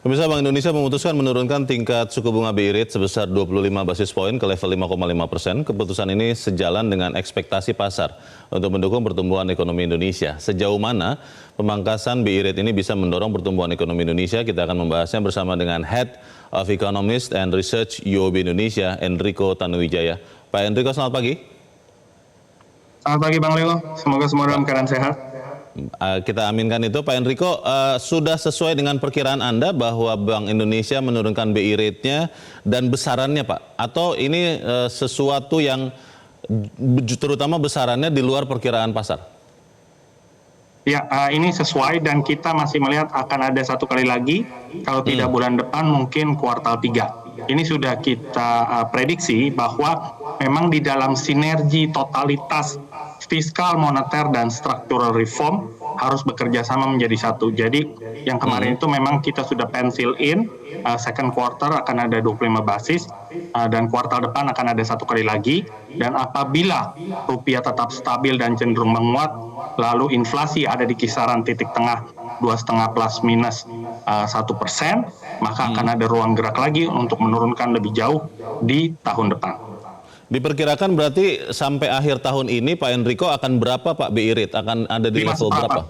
Pemirsa, Bank Indonesia memutuskan menurunkan tingkat suku bunga BI rate sebesar 25 basis poin ke level 5,5%. Keputusan ini sejalan dengan ekspektasi pasar untuk mendukung pertumbuhan ekonomi Indonesia. Sejauh mana pemangkasan BI rate ini bisa mendorong pertumbuhan ekonomi Indonesia? Kita akan membahasnya bersama dengan Head of Economist and Research UOB Indonesia, Enrico Tanuwijaya. Pak Enrico, selamat pagi. Selamat pagi Bang Leo, semoga semua dalam keadaan sehat. Kita aminkan itu. Pak Enrico, sudah sesuai dengan perkiraan Anda bahwa Bank Indonesia menurunkan BI rate-nya dan besarannya, Pak? Atau ini sesuatu yang terutama besarannya di luar perkiraan pasar? Ya, ini sesuai dan kita masih melihat akan ada satu kali lagi, kalau tidak bulan depan mungkin kuartal 3. Ini sudah kita prediksi bahwa memang di dalam sinergi totalitas fiskal, moneter, dan structural reform harus bekerja sama menjadi satu. Jadi yang kemarin itu memang kita sudah pencil in, second quarter akan ada 25 basis, dan kuartal depan akan ada satu kali lagi. Dan apabila rupiah tetap stabil dan cenderung menguat, lalu inflasi ada di kisaran titik tengah 2,5 plus minus 1%, maka akan ada ruang gerak lagi untuk menurunkan lebih jauh di tahun depan. Diperkirakan berarti sampai akhir tahun ini Pak Enrico akan berapa Pak BI rate? Akan ada di level berapa?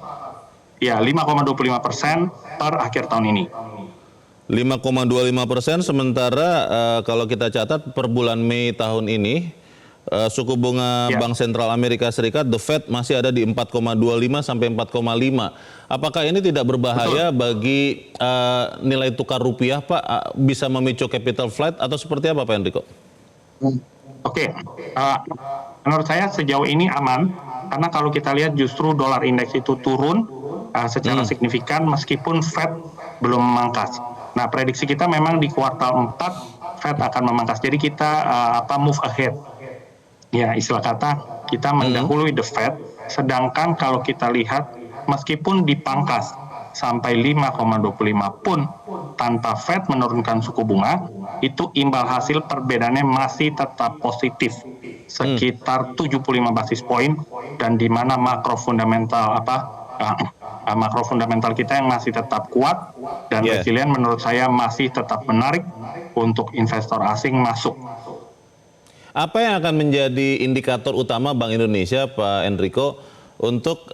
Ya, 5,25% per akhir tahun ini. 5,25%, sementara kalau kita catat per bulan Mei tahun ini, suku bunga Bank Sentral Amerika Serikat, The Fed, masih ada di 4,25 sampai 4,5. Apakah ini tidak berbahaya bagi nilai tukar rupiah, Pak? Bisa memicu capital flight atau seperti apa, Pak Enrico? Oke, menurut saya sejauh ini aman, karena kalau kita lihat justru dolar indeks itu turun secara signifikan meskipun Fed belum memangkas. Nah, prediksi kita memang di kuartal 4 Fed akan memangkas, jadi kita move ahead. Ya, istilah kata kita mendahului the Fed, sedangkan kalau kita lihat meskipun dipangkas sampai 5,25 pun tanpa Fed menurunkan suku bunga, itu imbal hasil perbedaannya masih tetap positif sekitar 75 basis poin, dan di mana makro fundamental kita yang masih tetap kuat dan resilient, menurut saya masih tetap menarik untuk investor asing masuk. Apa yang akan menjadi indikator utama Bank Indonesia, Pak Enrico, untuk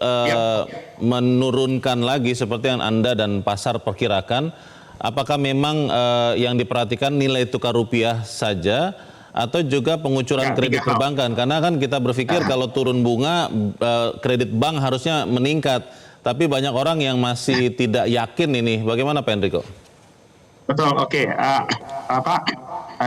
menurunkan lagi seperti yang Anda dan pasar perkirakan? Apakah memang yang diperhatikan nilai tukar rupiah saja atau juga pengucuran kredit perbankan? Karena kan kita berpikir kalau turun bunga, kredit bank harusnya meningkat. Tapi banyak orang yang masih tidak yakin ini. Bagaimana Pak Enrico? Betul, oke.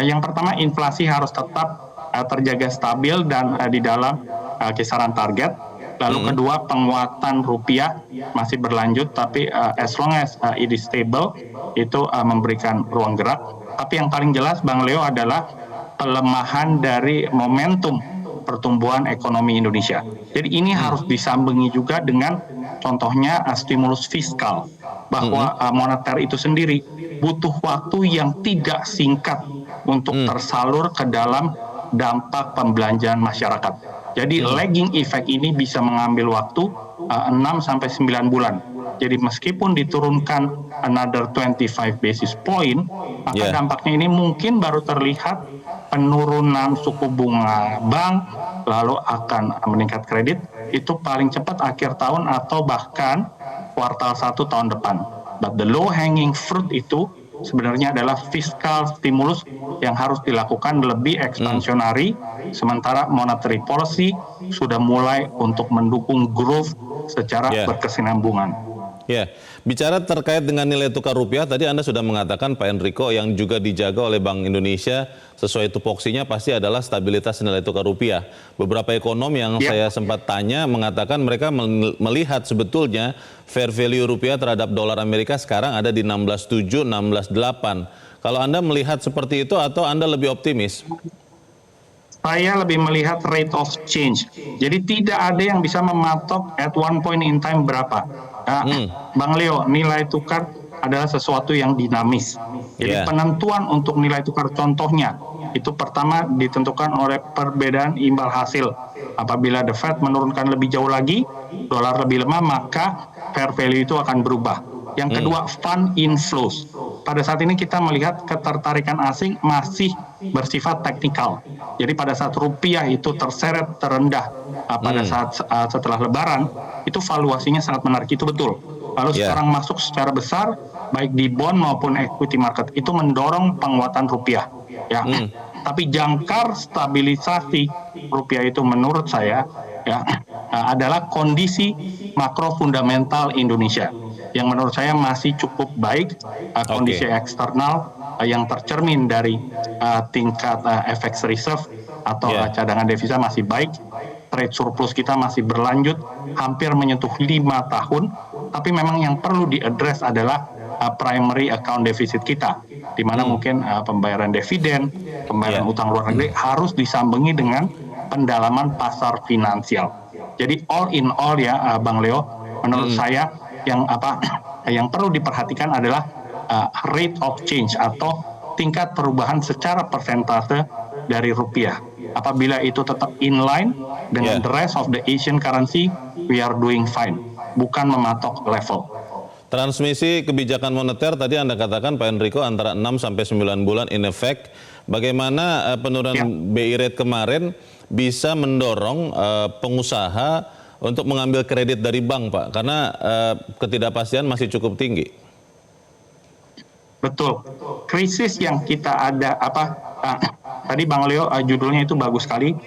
Yang pertama, inflasi harus tetap terjaga stabil dan di dalam kisaran target. Lalu kedua, penguatan rupiah masih berlanjut, tapi as long as it is stable, itu memberikan ruang gerak. Tapi yang paling jelas Bang Leo adalah pelemahan dari momentum pertumbuhan ekonomi Indonesia. Jadi ini harus disambengi juga dengan contohnya stimulus fiskal, bahwa moneter itu sendiri butuh waktu yang tidak singkat untuk tersalur ke dalam dampak pembelanjaan masyarakat. Jadi lagging effect ini bisa mengambil waktu 6-9 bulan. Jadi meskipun diturunkan another 25 basis point, maka dampaknya ini mungkin baru terlihat penurunan suku bunga bank, lalu akan meningkat kredit, itu paling cepat akhir tahun atau bahkan kuartal 1 tahun depan. But the low hanging fruit itu sebenarnya adalah fiskal stimulus yang harus dilakukan lebih ekspansionari, sementara monetary policy sudah mulai untuk mendukung growth secara berkesinambungan. Ya, bicara terkait dengan nilai tukar rupiah, tadi Anda sudah mengatakan Pak Enrico, yang juga dijaga oleh Bank Indonesia sesuai tupoksinya pasti adalah stabilitas nilai tukar rupiah. Beberapa ekonom yang saya sempat tanya mengatakan mereka melihat sebetulnya fair value rupiah terhadap dolar Amerika sekarang ada di 16.7, 16.8. Kalau Anda melihat seperti itu atau Anda lebih optimis? Saya lebih melihat rate of change. Jadi tidak ada yang bisa mematok at one point in time berapa. Bang Leo, nilai tukar adalah sesuatu yang dinamis. Jadi penentuan untuk nilai tukar contohnya, itu pertama ditentukan oleh perbedaan imbal hasil. Apabila the Fed menurunkan lebih jauh lagi, dolar lebih lemah, maka fair value itu akan berubah. Yang kedua, fund inflows. Pada saat ini kita melihat ketertarikan asing masih bersifat teknikal. Jadi pada saat rupiah itu terseret terendah pada saat setelah Lebaran, itu valuasinya sangat menarik, itu betul. Lalu sekarang masuk secara besar, baik di bond maupun equity market, itu mendorong penguatan rupiah. Ya, tapi jangkar stabilisasi rupiah itu menurut saya ya adalah kondisi makro fundamental Indonesia yang menurut saya masih cukup baik, kondisi eksternal yang tercermin dari tingkat FX reserve atau cadangan devisa masih baik, trade surplus kita masih berlanjut hampir menyentuh 5 tahun, tapi memang yang perlu diadres adalah primary account deficit kita, di mana mungkin pembayaran dividen, pembayaran utang luar negeri harus disambengi dengan pendalaman pasar finansial. Jadi all in all ya Bang Leo, menurut saya yang perlu diperhatikan adalah rate of change atau tingkat perubahan secara persentase dari rupiah. Apabila itu tetap inline dengan the rest of the Asian currency, we are doing fine, bukan mematok level. Transmisi kebijakan moneter tadi Anda katakan Pak Enrico antara 6 sampai 9 bulan in effect. Bagaimana penurunan BI rate kemarin bisa mendorong pengusaha untuk mengambil kredit dari bank, Pak? Karena ketidakpastian masih cukup tinggi. Betul. Krisis yang kita ada tadi Bang Leo judulnya itu bagus sekali.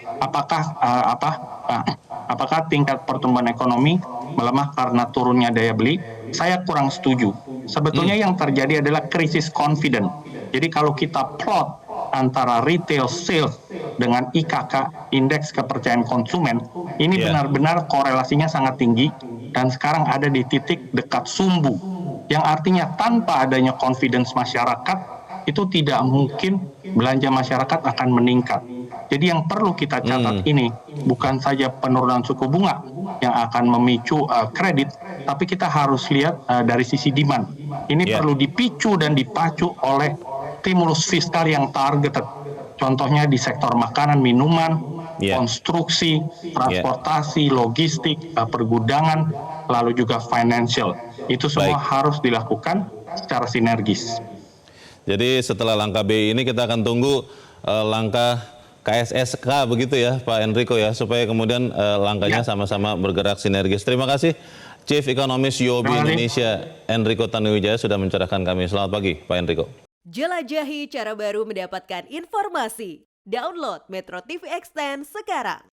Apakah tingkat pertumbuhan ekonomi melemah karena turunnya daya beli? Saya kurang setuju. Sebetulnya yang terjadi adalah krisis confidence. Jadi kalau kita plot antara retail sales dengan IKK, indeks kepercayaan konsumen, ini benar-benar korelasinya sangat tinggi dan sekarang ada di titik dekat sumbu, yang artinya tanpa adanya confidence masyarakat itu tidak mungkin belanja masyarakat akan meningkat. Jadi yang perlu kita catat ini bukan saja penurunan suku bunga yang akan memicu kredit, tapi kita harus lihat dari sisi demand. Ini perlu dipicu dan dipacu oleh stimulus fiskal yang targeted. Contohnya di sektor makanan, minuman, konstruksi, transportasi, logistik, pergudangan, lalu juga financial. Itu semua harus dilakukan secara sinergis. Jadi setelah langkah BI ini kita akan tunggu langkah KSSK begitu ya Pak Enrico ya, supaya kemudian langkahnya sama-sama bergerak sinergis. Terima kasih Chief Economist UOB Indonesia Enrico Tanuwijaya sudah mencerahkan kami. Selamat pagi Pak Enrico. Jelajahi cara baru mendapatkan informasi. Download Metro TV Extend sekarang.